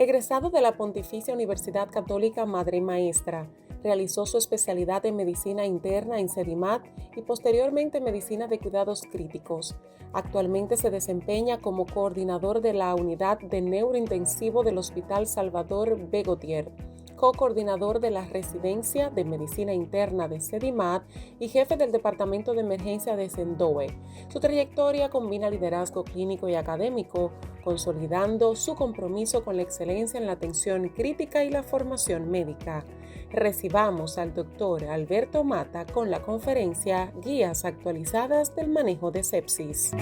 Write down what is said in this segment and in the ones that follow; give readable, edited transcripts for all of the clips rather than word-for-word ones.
Egresado de la Pontificia Universidad Católica Madre y Maestra, realizó su especialidad en medicina interna en SEDIMAT y posteriormente medicina de cuidados críticos. Actualmente se desempeña como coordinador de la unidad de neurointensivo del Hospital Salvador B. Gautier, co-coordinador de la residencia de medicina interna de SEDIMAT y jefe del departamento de emergencia de SENDOE. Su trayectoria combina liderazgo clínico y académico, consolidando su compromiso con la excelencia en la atención crítica y la formación médica. Recibamos al doctor Alberto Mata con la conferencia Guías actualizadas del manejo de sepsis.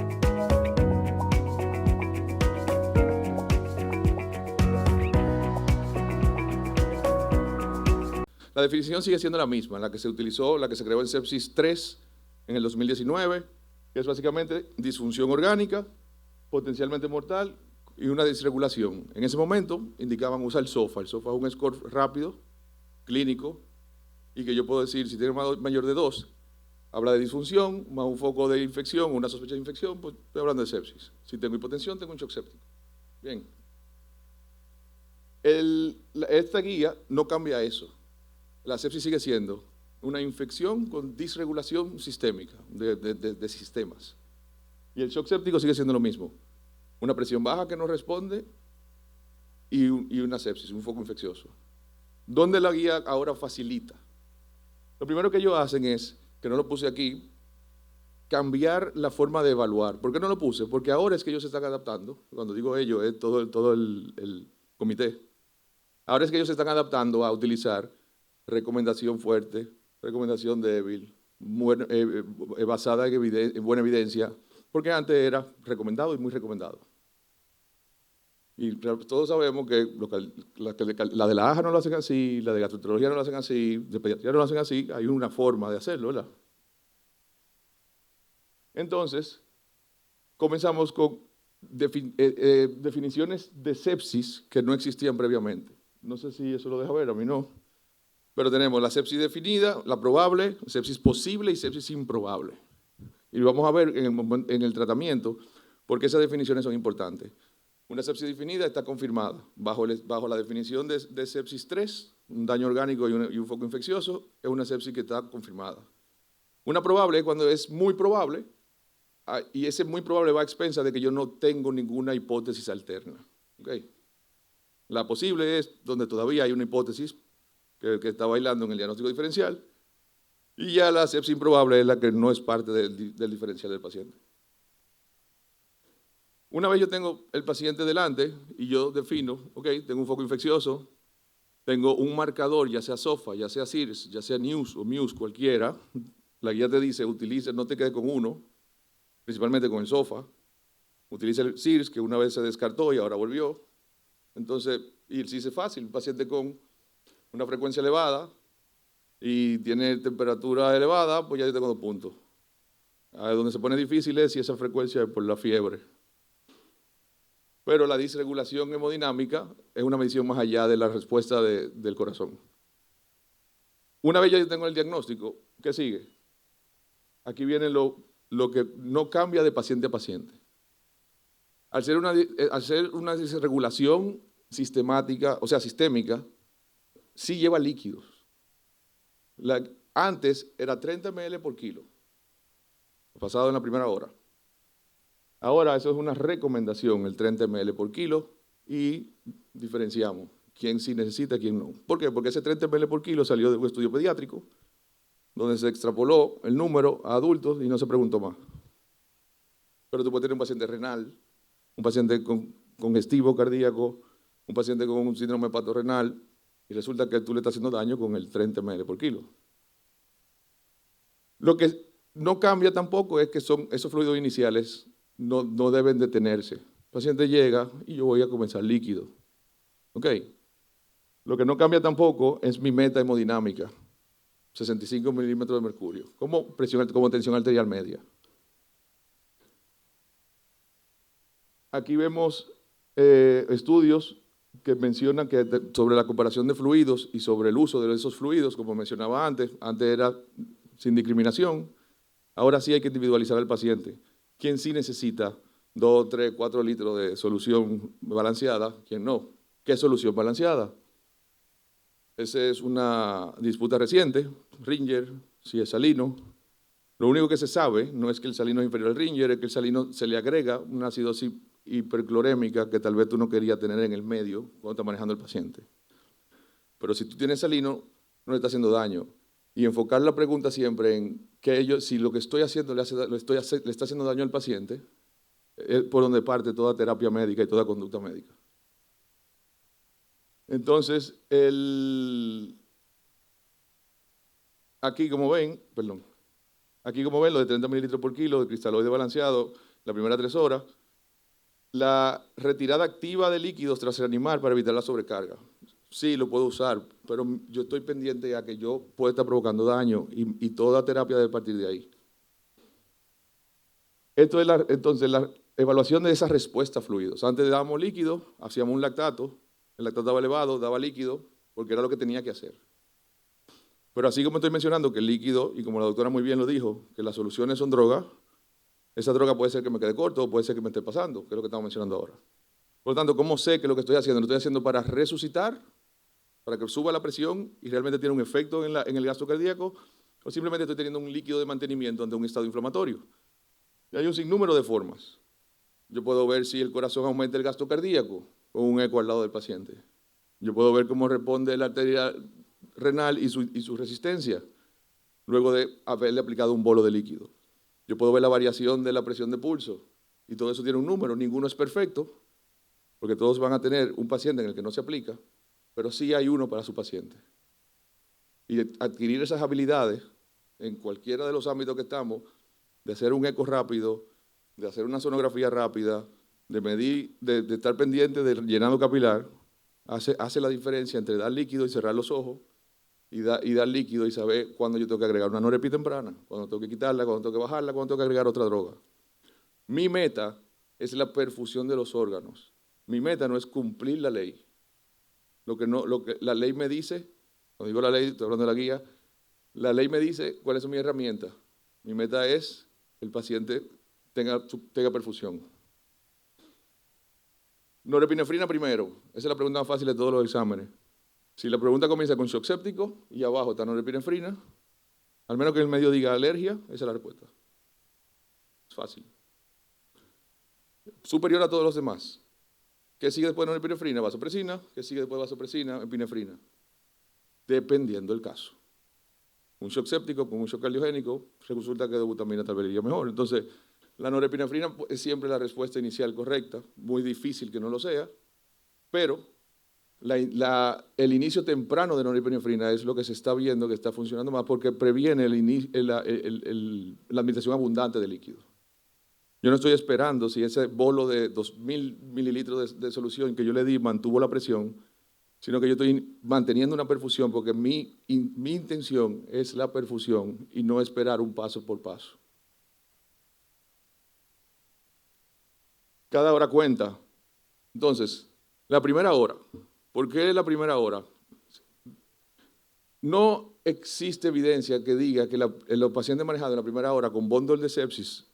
La definición sigue siendo la misma, la que se utilizó, la que se creó en Sepsis 3 en el 2019, que es básicamente disfunción orgánica, potencialmente mortal y una disregulación. En ese momento indicaban usar el SOFA. El SOFA es un score rápido, clínico, y que yo puedo decir, si tiene mayor de 2, habla de disfunción, más un foco de infección, una sospecha de infección, pues estoy hablando de sepsis. Si tengo hipotensión, tengo un shock séptico. Bien. Esta guía no cambia eso. La sepsis sigue siendo una infección con disregulación sistémica de sistemas. Y el shock séptico sigue siendo lo mismo. Una presión baja que no responde y una sepsis, un foco infeccioso. ¿Dónde la guía ahora facilita? Lo primero que ellos hacen es, que no lo puse aquí, cambiar la forma de evaluar. ¿Por qué no lo puse? Porque ahora es que ellos se están adaptando. Cuando digo ellos, es todo el comité. Ahora es que ellos se están adaptando a utilizar recomendación fuerte, recomendación débil, basada en buena evidencia, porque antes era recomendado y muy recomendado. Y todos sabemos que la de la AJA no lo hacen así, la de gastroenterología no lo hacen así, de pediatría no lo hacen así, hay una forma de hacerlo, ¿verdad? Entonces, comenzamos con definiciones de sepsis que no existían previamente. No sé si eso lo deja ver, a mí no. Pero tenemos la sepsis definida, la probable, sepsis posible y sepsis improbable. Y vamos a ver en el tratamiento por qué esas definiciones son importantes. Una sepsis definida está confirmada bajo la definición de sepsis 3, un daño orgánico y un foco infeccioso, es una sepsis que está confirmada. Una probable es cuando es muy probable, y ese muy probable va a expensas de que yo no tengo ninguna hipótesis alterna. ¿Okay? La posible es donde todavía hay una hipótesis que está bailando en el diagnóstico diferencial, y ya la sepsis improbable es la que no es parte del diferencial del paciente. Una vez yo tengo el paciente delante y yo defino, ok, tengo un foco infeccioso, tengo un marcador, ya sea SOFA, ya sea SIRS, ya sea NEWS o MUSE, cualquiera, la guía te dice, utilice, no te quedes con uno, principalmente con el SOFA, utiliza el SIRS, que una vez se descartó y ahora volvió. Entonces, y el SIRS es fácil, un paciente con una frecuencia elevada y tiene temperatura elevada, pues ya yo tengo 2 puntos. Donde se pone difícil es si esa frecuencia es por la fiebre. Pero la disregulación hemodinámica es una medición más allá de la respuesta del corazón. Una vez ya yo tengo el diagnóstico, ¿qué sigue? Aquí viene lo que no cambia de paciente a paciente. Al ser una disregulación sistemática, o sea, sistémica, sí lleva líquidos. Antes era 30 ml por kilo, pasado en la primera hora. Ahora eso es una recomendación, el 30 ml por kilo, y diferenciamos quién sí necesita y quién no. ¿Por qué? Porque ese 30 ml por kilo salió de un estudio pediátrico, donde se extrapoló el número a adultos y no se preguntó más. Pero tú puedes tener un paciente renal, un paciente congestivo cardíaco, un paciente con un síndrome hepatorrenal, y resulta que tú le estás haciendo daño con el 30 ml por kilo. Lo que no cambia tampoco es que esos fluidos iniciales no deben detenerse. El paciente llega y yo voy a comenzar líquido. ¿Ok? Lo que no cambia tampoco es mi meta hemodinámica, 65 milímetros de mercurio, como tensión arterial media. Aquí vemos estudios que mencionan que sobre la comparación de fluidos y sobre el uso de esos fluidos, como mencionaba antes era sin discriminación, ahora sí hay que individualizar al paciente. ¿Quién sí necesita 2, 3, 4 litros de solución balanceada? ¿Quién no? ¿Qué es solución balanceada? Esa es una disputa reciente, Ringer, si es salino. Lo único que se sabe no es que el salino es inferior al Ringer, es que el salino se le agrega una acidosis hiperclorémica que tal vez tú no querías tener en el medio cuando estás manejando al paciente. Pero si tú tienes salino, no le está haciendo daño. Y enfocar la pregunta siempre en que si lo que estoy haciendo le está haciendo daño al paciente, es por donde parte toda terapia médica y toda conducta médica. Entonces, aquí como ven, lo de 30 mililitros por kilo de cristaloide balanceado, la primera 3 horas, la retirada activa de líquidos tras reanimar para evitar la sobrecarga. Sí, lo puedo usar, pero yo estoy pendiente a que yo pueda estar provocando daño y toda terapia debe partir de ahí. Esto es entonces la evaluación de esa respuesta a fluidos. Antes dábamos líquido, hacíamos un lactato, el lactato estaba elevado, daba líquido, porque era lo que tenía que hacer. Pero así como estoy mencionando que el líquido, y como la doctora muy bien lo dijo, que las soluciones son drogas, esa droga puede ser que me quede corto o puede ser que me esté pasando, que es lo que estamos mencionando ahora. Por lo tanto, ¿cómo sé que lo que estoy haciendo lo estoy haciendo para resucitar, para que suba la presión y realmente tiene un efecto en el gasto cardíaco, o simplemente estoy teniendo un líquido de mantenimiento ante un estado inflamatorio? Y hay un sinnúmero de formas. Yo puedo ver si el corazón aumenta el gasto cardíaco con un eco al lado del paciente. Yo puedo ver cómo responde la arteria renal y su resistencia, luego de haberle aplicado un bolo de líquido. Yo puedo ver la variación de la presión de pulso, y todo eso tiene un número. Ninguno es perfecto, porque todos van a tener un paciente en el que no se aplica, pero sí hay uno para su paciente. Y adquirir esas habilidades en cualquiera de los ámbitos que estamos, de hacer un eco rápido, de hacer una sonografía rápida, de medir, de estar pendiente del llenado capilar, hace la diferencia entre dar líquido y cerrar los ojos, y dar líquido y saber cuándo yo tengo que agregar una norepi temprana, cuándo tengo que quitarla, cuándo tengo que bajarla, cuándo tengo que agregar otra droga. Mi meta es la perfusión de los órganos. Mi meta no es cumplir la ley. Lo que la ley me dice, cuando digo la ley, estoy hablando de la guía, la ley me dice cuáles son mis herramientas. Mi meta es que el paciente tenga perfusión. Norepinefrina primero. Esa es la pregunta más fácil de todos los exámenes. Si la pregunta comienza con shock séptico y abajo está norepinefrina, al menos que el medio diga alergia, esa es la respuesta. Es fácil. Superior a todos los demás. ¿Qué sigue después de norepinefrina? Vasopresina. ¿Qué sigue después de vasopresina? Epinefrina. Dependiendo del caso. Un shock séptico con un shock cardiogénico, resulta que dobutamina tal vez iría mejor. Entonces, la norepinefrina es siempre la respuesta inicial correcta, muy difícil que no lo sea, pero el inicio temprano de norepinefrina es lo que se está viendo que está funcionando más porque previene la administración abundante de líquido. Yo no estoy esperando si ese bolo de 2.000 mililitros de solución que yo le di mantuvo la presión, sino que yo estoy manteniendo una perfusión porque mi intención es la perfusión y no esperar un paso por paso. Cada hora cuenta. Entonces, la primera hora. ¿Por qué la primera hora? No existe evidencia que diga que los pacientes manejados en la primera hora con bundle de sepsis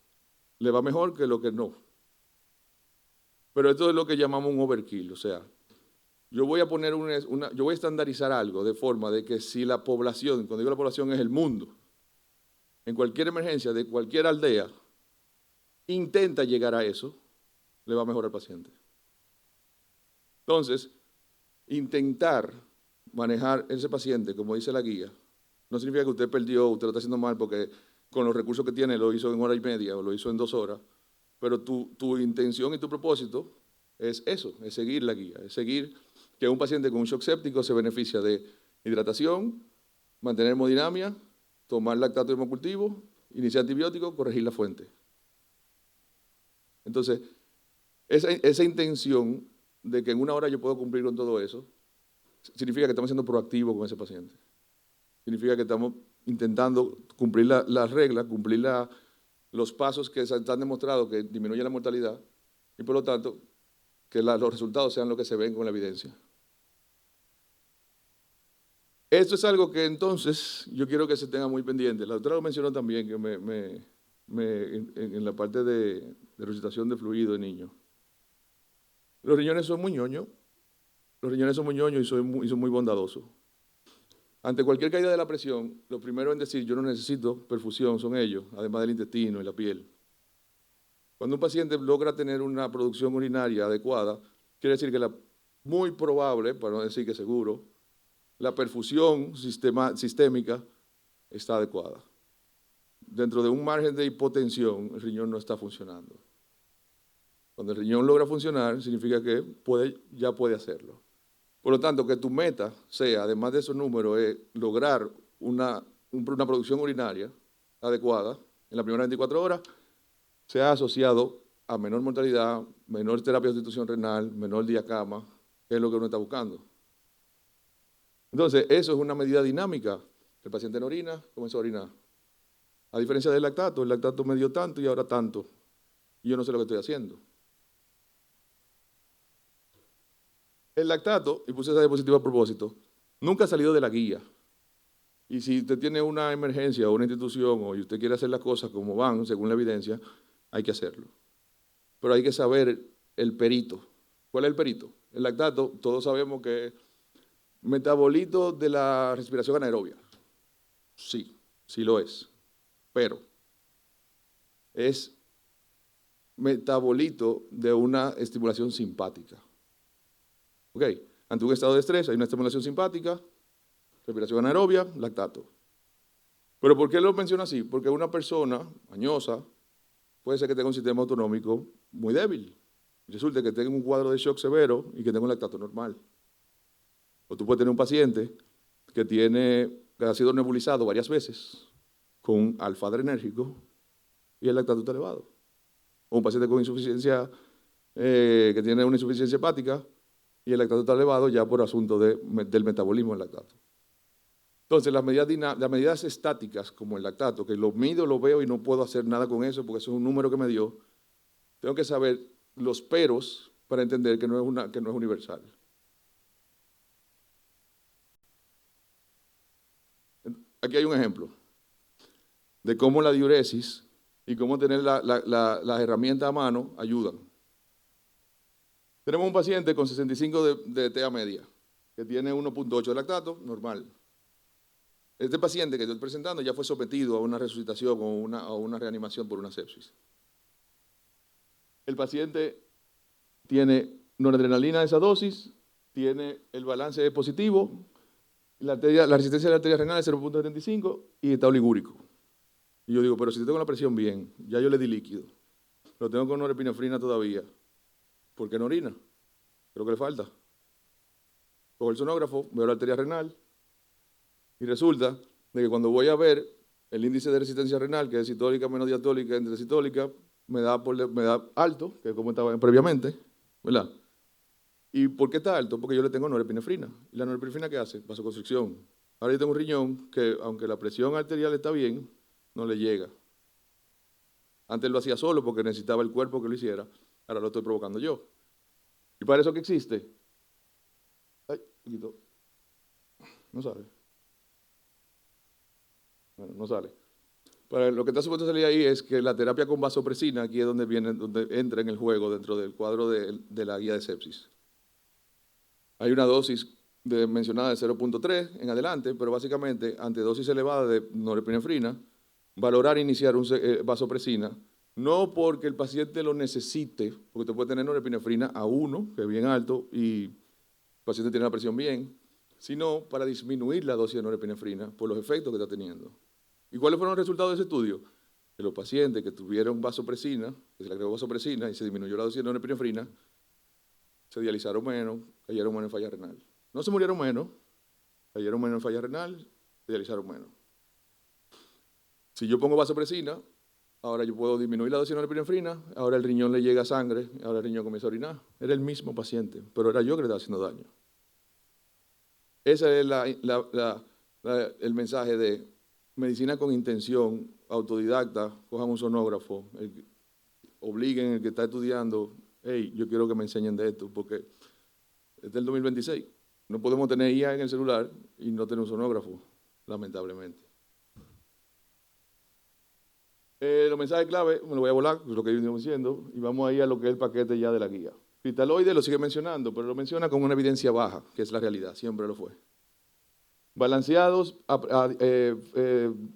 le va mejor que lo que no. Pero esto es lo que llamamos un overkill, o sea, yo voy a poner yo voy a estandarizar algo de forma de que si la población, cuando digo la población es el mundo, en cualquier emergencia de cualquier aldea, intenta llegar a eso, le va mejor al paciente. Entonces, intentar manejar ese paciente, como dice la guía, no significa que usted perdió, usted lo está haciendo mal porque con los recursos que tiene lo hizo en 1 hora y media o lo hizo en 2 horas, pero tu intención y tu propósito es eso, es seguir la guía, es seguir que un paciente con un shock séptico se beneficia de hidratación, mantener hemodinamia, tomar lactato hemocultivo, iniciar antibiótico, corregir la fuente. Entonces, esa intención de que en 1 hora yo puedo cumplir con todo eso, significa que estamos siendo proactivos con ese paciente. Significa que estamos intentando cumplir las reglas, cumplir los pasos que están demostrados que disminuyen la mortalidad y por lo tanto que los resultados sean lo que se ven con la evidencia. Esto es algo que entonces yo quiero que se tenga muy pendiente. La doctora lo mencionó también que en la parte de resucitación de fluido de niños. Los riñones son muy ñoños los riñones son muy ñoños y son muy bondadosos. Ante cualquier caída de la presión, lo primero en decir yo no necesito perfusión son ellos, además del intestino y la piel. Cuando un paciente logra tener una producción urinaria adecuada, quiere decir que muy probable, para no decir que seguro, la perfusión sistémica está adecuada. Dentro de un margen de hipotensión, el riñón no está funcionando. Cuando el riñón logra funcionar, significa que ya puede hacerlo. Por lo tanto, que tu meta sea, además de esos números, es lograr una producción urinaria adecuada en las primeras 24 horas, se ha asociado a menor mortalidad, menor terapia de sustitución renal, menor diacama, que es lo que uno está buscando. Entonces, eso es una medida dinámica. El paciente no orina, comenzó a orinar. A diferencia del lactato, el lactato me dio tanto y ahora tanto. Y yo no sé lo que estoy haciendo. El lactato, y puse esa diapositiva a propósito, nunca ha salido de la guía. Y si usted tiene una emergencia o una institución o usted quiere hacer las cosas como van, según la evidencia, hay que hacerlo. Pero hay que saber el perito. ¿Cuál es el perito? El lactato, todos sabemos que es metabolito de la respiración anaerobia. Sí, sí lo es. Pero es metabolito de una estimulación simpática. ¿Ok? Ante un estado de estrés hay una estimulación simpática, respiración anaerobia, lactato. ¿Pero por qué lo menciono así? Porque una persona mañosa puede ser que tenga un sistema autonómico muy débil. Resulta que tenga un cuadro de shock severo y que tenga un lactato normal. O tú puedes tener un paciente que ha sido nebulizado varias veces con alfa-adrenérgico y el lactato está elevado. O un paciente con insuficiencia, que tiene una insuficiencia hepática y el lactato está elevado ya por asunto del metabolismo del lactato. Entonces, las medidas estáticas, como el lactato, que lo mido, lo veo y no puedo hacer nada con eso porque eso es un número que me dio, tengo que saber los peros para entender que no es universal. Aquí hay un ejemplo de cómo la diuresis y cómo tener las herramientas a mano ayudan. Tenemos un paciente con 65 de TA media, que tiene 1.8 de lactato, normal. Este paciente que estoy presentando ya fue sometido a una resucitación o a una reanimación por una sepsis. El paciente tiene noradrenalina de esa dosis, tiene el balance positivo, la resistencia de la arteria renal es 0.75 y está oligúrico. Y yo digo, pero si tengo la presión bien, ya yo le di líquido, lo tengo con norepinefrina todavía, ¿por qué no orina? Creo que le falta. Cojo el sonógrafo, veo la arteria renal, y resulta de que cuando voy a ver el índice de resistencia renal, que es sistólica menos diastólica entre sistólica, me da alto, que es como estaba previamente, ¿verdad? ¿Y por qué está alto? Porque yo le tengo norepinefrina. ¿Y la norepinefrina qué hace? Vasoconstricción. Ahora yo tengo un riñón que, aunque la presión arterial está bien, no le llega. Antes lo hacía solo porque necesitaba el cuerpo que lo hiciera, ahora lo estoy provocando yo. ¿Y para eso qué existe? Ay, poquito. No sale. Bueno, no sale. Para lo que está supuesto salir ahí es que la terapia con vasopresina, aquí es donde entra en el juego dentro del cuadro de la guía de sepsis. Hay una dosis mencionada de 0.3 en adelante, pero básicamente ante dosis elevada de norepinefrina, valorar iniciar vasopresina, no porque el paciente lo necesite, porque usted puede tener norepinefrina a 1, que es bien alto, y el paciente tiene la presión bien, sino para disminuir la dosis de norepinefrina por los efectos que está teniendo. ¿Y cuáles fueron los resultados de ese estudio? Que los pacientes que tuvieron vasopresina, que se le agregó vasopresina y se disminuyó la dosis de norepinefrina, se dializaron menos, cayeron menos en falla renal. No se murieron menos, cayeron menos en falla renal, se dializaron menos. Si yo pongo vasopresina, ahora yo puedo disminuir la dosis de norepinefrina, ahora el riñón le llega sangre, ahora el riñón comienza a orinar. Era el mismo paciente, pero era yo que le estaba haciendo daño. Ese es el mensaje de medicina con intención, autodidacta, cojan un sonógrafo, obliguen al que está estudiando, hey, yo quiero que me enseñen de esto, porque es del 2026. No podemos tener IA en el celular y no tener un sonógrafo, lamentablemente. Los mensajes clave, me lo voy a volar, es lo que yo estoy diciendo, y vamos ahí a lo que es el paquete ya de la guía. Cristaloide lo sigue mencionando, pero lo menciona como una evidencia baja, que es la realidad, siempre lo fue. Balanceados,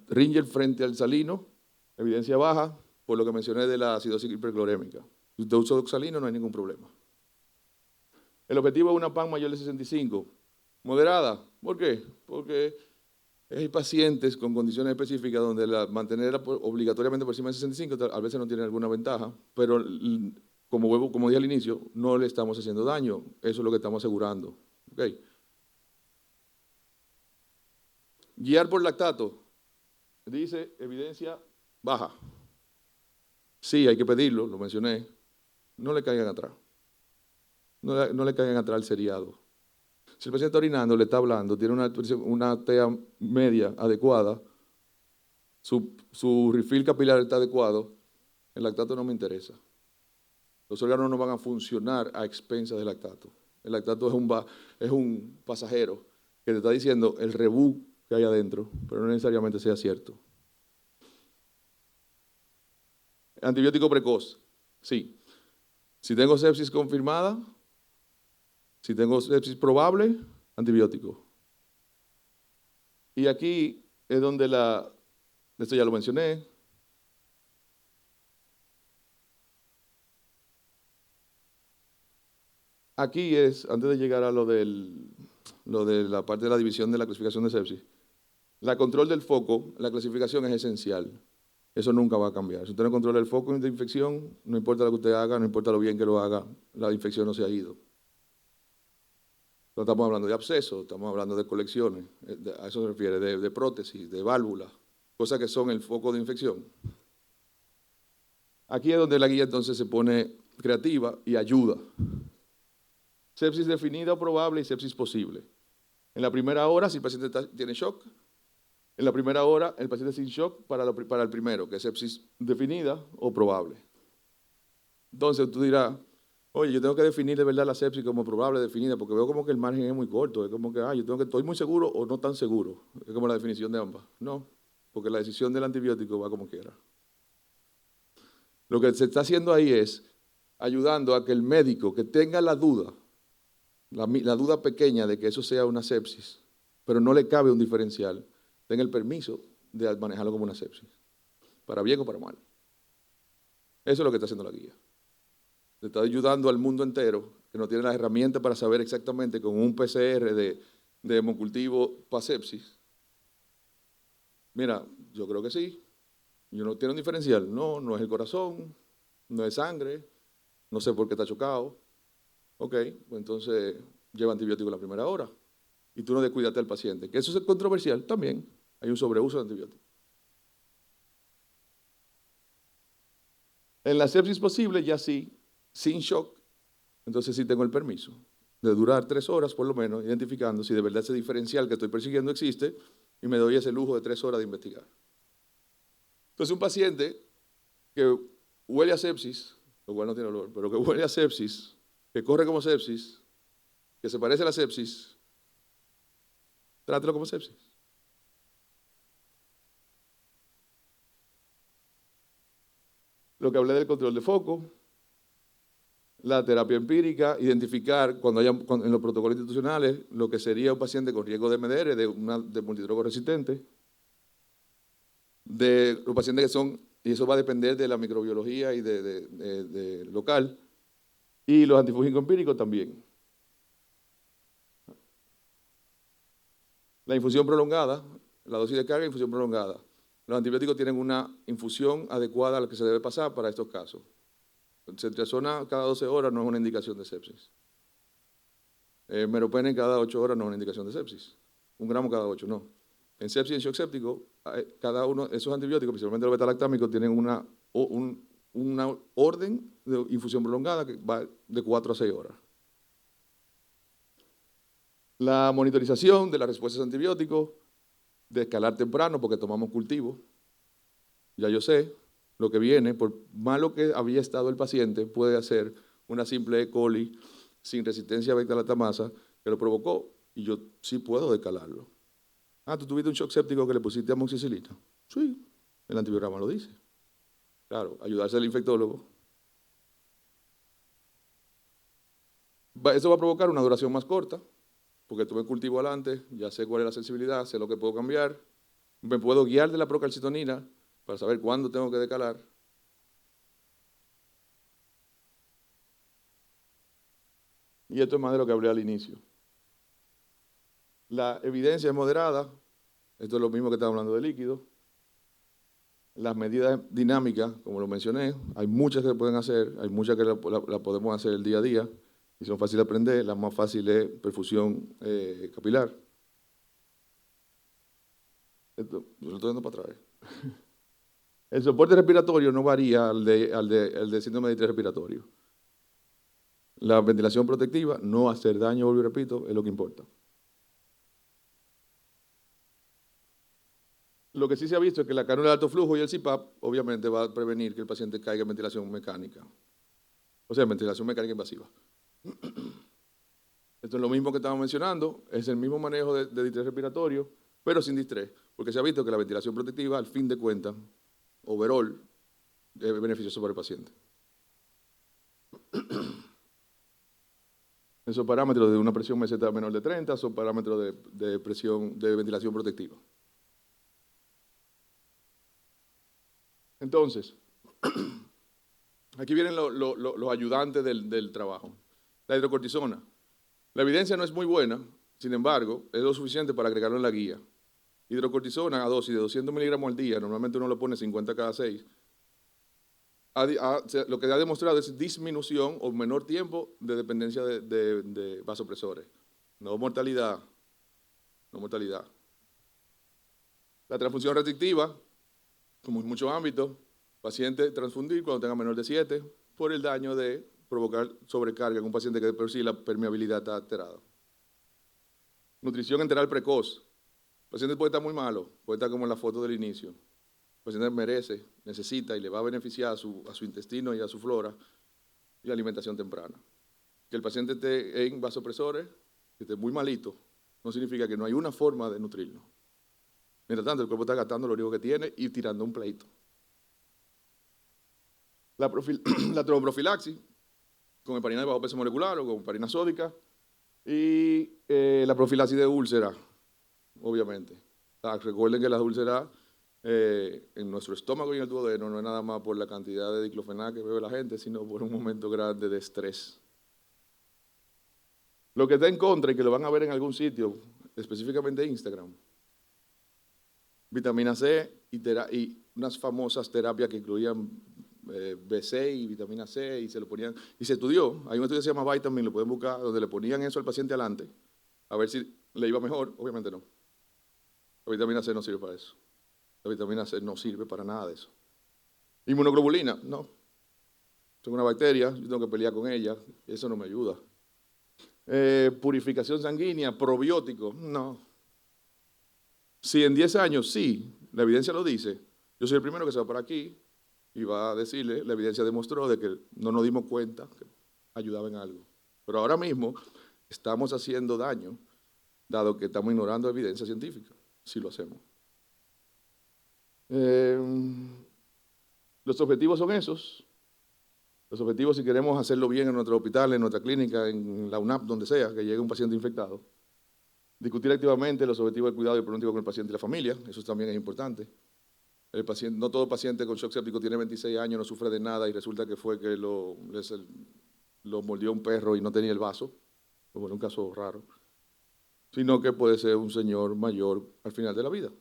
Ringer frente al salino, evidencia baja, por lo que mencioné de la acidosis hiperclorémica. Si usted usa oxalino, no hay ningún problema. El objetivo es una PAN mayor de 65. Moderada, ¿por qué? Porque hay pacientes con condiciones específicas donde mantenerla obligatoriamente por encima de 65 a veces no tiene alguna ventaja, pero como dije al inicio, no le estamos haciendo daño. Eso es lo que estamos asegurando. ¿Okay? Guiar por lactato. Dice evidencia baja. Sí, hay que pedirlo, lo mencioné. No le caigan atrás. No le caigan atrás al seriado. Si el paciente está orinando, le está hablando, tiene una TEA media adecuada, su refill capilar está adecuado, el lactato no me interesa. Los órganos no van a funcionar a expensas del lactato. El lactato es un pasajero que te está diciendo el rebú que hay adentro, pero no necesariamente sea cierto. Antibiótico precoz, sí. Si tengo sepsis confirmada, si tengo sepsis probable, antibiótico. Y aquí es donde esto ya lo mencioné. Aquí es, antes de llegar a lo de la parte de la división de la clasificación de sepsis, la control del foco, la clasificación es esencial. Eso nunca va a cambiar. Si usted no controla el foco de infección, no importa lo que usted haga, no importa lo bien que lo haga, la infección no se ha ido. No estamos hablando de abscesos, estamos hablando de colecciones, a eso se refiere, de prótesis, de válvulas, cosas que son el foco de infección. Aquí es donde la guía entonces se pone creativa y ayuda. Sepsis definida o probable y sepsis posible. En la primera hora, si el paciente tiene shock, en la primera hora el paciente sin shock para el primero, que es sepsis definida o probable. Entonces tú dirás, oye, yo tengo que definir de verdad la sepsis como probable definida, porque veo como que el margen es muy corto, es como que, estoy muy seguro o no tan seguro, es como la definición de ambas. No, porque la decisión del antibiótico va como quiera. Lo que se está haciendo ahí es ayudando a que el médico que tenga la duda, la duda pequeña de que eso sea una sepsis, pero no le cabe un diferencial, tenga el permiso de manejarlo como una sepsis, para bien o para mal. Eso es lo que está haciendo la guía. Le está ayudando al mundo entero, que no tiene las herramientas para saber exactamente con un PCR de hemocultivo para sepsis. Mira, yo creo que sí. Yo no tiene un diferencial. No, no es el corazón, no es sangre, no sé por qué está chocado. Ok, pues entonces lleva antibiótico la primera hora. Y tú no descuidaste al paciente. Que eso es controversial también. Hay un sobreuso de antibióticos. En la sepsis posible, ya sí, sin shock, entonces sí tengo el permiso de durar 3 horas por lo menos, identificando si de verdad ese diferencial que estoy persiguiendo existe y me doy ese lujo de 3 horas de investigar. Entonces un paciente que huele a sepsis, lo cual no tiene olor, pero que huele a sepsis, que corre como sepsis, que se parece a la sepsis, trátelo como sepsis. Lo que hablé del control de foco, la terapia empírica, identificar cuando haya en los protocolos institucionales lo que sería un paciente con riesgo de MDR, de multidrogo resistente, de los pacientes que son, y eso va a depender de la microbiología y de local, y los antifúngicos empíricos también. La infusión prolongada, la dosis de carga e infusión prolongada. Los antibióticos tienen una infusión adecuada a la que se debe pasar para estos casos. Cetrizona cada 12 horas no es una indicación de sepsis. Meropenem cada 8 horas no es una indicación de sepsis. 1 gramo cada 8, no. En sepsis y en shock séptico, cada uno de esos antibióticos, principalmente los betalactámicos, tienen una orden de infusión prolongada que va de 4 a 6 horas. La monitorización de las respuestas a antibióticos, de escalar temprano porque tomamos cultivo. Ya yo sé lo que viene, por malo que había estado el paciente, puede hacer una simple E. coli sin resistencia a beta-lactamasa que lo provocó y yo sí puedo descalarlo. ¿Tú tuviste un shock séptico que le pusiste amoxicilina? Sí, el antibiograma lo dice. Claro, ayudarse al infectólogo. Eso va a provocar una duración más corta, porque tuve cultivo adelante, ya sé cuál es la sensibilidad, sé lo que puedo cambiar, me puedo guiar de la procalcitonina para saber cuándo tengo que decalar. Y esto es más de lo que hablé al inicio. La evidencia es moderada, esto es lo mismo que estaba hablando de líquido. Las medidas dinámicas, como lo mencioné, hay muchas que se pueden hacer, hay muchas que la podemos hacer el día a día y son fáciles de aprender. La más fácil es perfusión capilar. Esto, lo estoy dando para atrás. El soporte respiratorio no varía al de síndrome de distrés respiratorio. La ventilación protectiva, no hacer daño, vuelvo y repito, es lo que importa. Lo que sí se ha visto es que la cánula de alto flujo y el CPAP obviamente va a prevenir que el paciente caiga en ventilación mecánica. O sea, en ventilación mecánica invasiva. Esto es lo mismo que estamos mencionando, es el mismo manejo de distrés respiratorio, pero sin distrés, porque se ha visto que la ventilación protectiva, al fin de cuentas, overall, es beneficioso para el paciente. Esos parámetros de una presión meseta menor de 30 son parámetros de presión de ventilación protectiva. Entonces, aquí vienen los ayudantes del trabajo. La hidrocortisona. La evidencia no es muy buena, sin embargo, es lo suficiente para agregarlo en la guía. Hidrocortisona a dosis de 200 miligramos al día, normalmente uno lo pone 50 cada 6. Lo que ha demostrado es disminución o menor tiempo de dependencia de vasopresores. No mortalidad. No mortalidad. La transfusión restrictiva, como en muchos ámbitos, paciente transfundir cuando tenga menor de 7 por el daño de provocar sobrecarga en un paciente que de por sí la permeabilidad está alterada. Nutrición enteral precoz. El paciente puede estar muy malo, puede estar como en la foto del inicio. El paciente merece, necesita y le va a beneficiar a su intestino y a su flora y alimentación temprana. Que el paciente esté en vasopresores, que esté muy malito, no significa que no hay una forma de nutrirlo. Mientras tanto, el cuerpo está gastando lo único que tiene y tirando un pleito. La tromboprofilaxis, con heparina de bajo peso molecular o con heparina sódica, y la profilaxis de úlcera, obviamente. Recuerden que las úlceras en nuestro estómago y en el duodeno no es nada más por la cantidad de diclofenac que bebe la gente, sino por un momento grande de estrés. Lo que está en contra y que lo van a ver en algún sitio, específicamente Instagram, vitamina C y unas famosas terapias que incluían B6 y vitamina C y se lo ponían, y se estudió, hay un estudio que se llama Vitamin, lo pueden buscar, donde le ponían eso al paciente adelante, a ver si le iba mejor, obviamente no. La vitamina C no sirve para eso. La vitamina C no sirve para nada de eso. Inmunoglobulina, no. Tengo una bacteria, yo tengo que pelear con ella, eso no me ayuda. Purificación sanguínea, probiótico, no. Si en 10 años, sí, la evidencia lo dice, yo soy el primero que se va para aquí y va a decirle, la evidencia demostró de que no nos dimos cuenta que ayudaba en algo. Pero ahora mismo estamos haciendo daño, dado que estamos ignorando evidencia científica, si lo hacemos. Los objetivos son esos. Los objetivos, si queremos hacerlo bien en nuestro hospital, en nuestra clínica, en la UNAP, donde sea, que llegue un paciente infectado. Discutir activamente los objetivos del cuidado y pronóstico con el paciente y la familia, eso también es importante. El paciente, no todo paciente con shock séptico tiene 26 años, no sufre de nada y resulta que fue que lo mordió un perro y no tenía el vaso, como en un caso raro, sino que puede ser un señor mayor al final de la vida,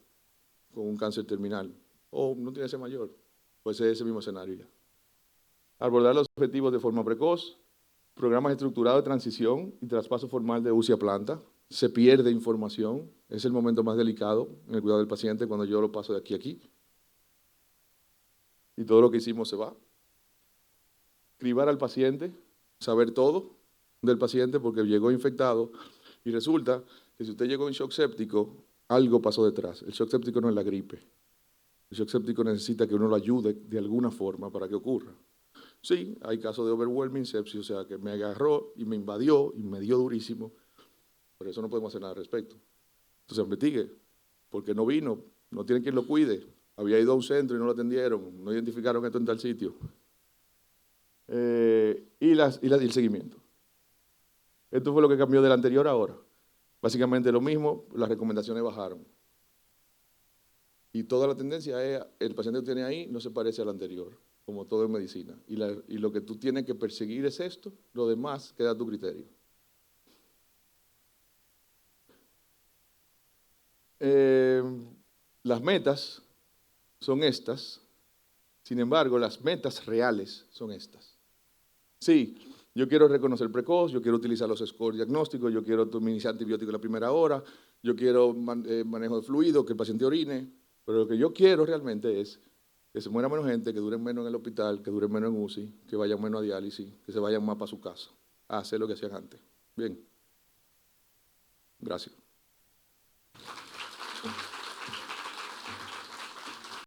con un cáncer terminal, o no tiene que ser mayor, puede ser ese mismo escenario ya. Abordar los objetivos de forma precoz, programas estructurados de transición y traspaso formal de UCI a planta. Se pierde información, es el momento más delicado en el cuidado del paciente cuando yo lo paso de aquí a aquí. Y todo lo que hicimos se va. Cribar al paciente, saber todo del paciente porque llegó infectado y resulta que si usted llegó en shock séptico, algo pasó detrás. El shock séptico no es la gripe. El shock séptico necesita que uno lo ayude de alguna forma para que ocurra. Sí, hay casos de overwhelming sepsis, o sea, que me agarró y me invadió y me dio durísimo. Por eso no podemos hacer nada al respecto. Entonces, investigue, porque no vino, no tiene quien lo cuide. Había ido a un centro y no lo atendieron, no identificaron esto en tal sitio. Y el seguimiento. Esto fue lo que cambió del anterior a ahora. Básicamente lo mismo, las recomendaciones bajaron. Y toda la tendencia es, el paciente que tiene ahí no se parece al anterior, como todo en medicina. Y lo que tú tienes que perseguir es esto, lo demás queda a tu criterio. Las metas son estas, sin embargo, las metas reales son estas. Sí, yo quiero reconocer precoz, yo quiero utilizar los scores diagnósticos, yo quiero iniciar antibiótico en la primera hora, yo quiero manejo de fluido, que el paciente orine, pero lo que yo quiero realmente es que se muera menos gente, que duren menos en el hospital, que duren menos en UCI, que vayan menos a diálisis, que se vayan más para su casa, a hacer lo que hacían antes. Bien. Gracias.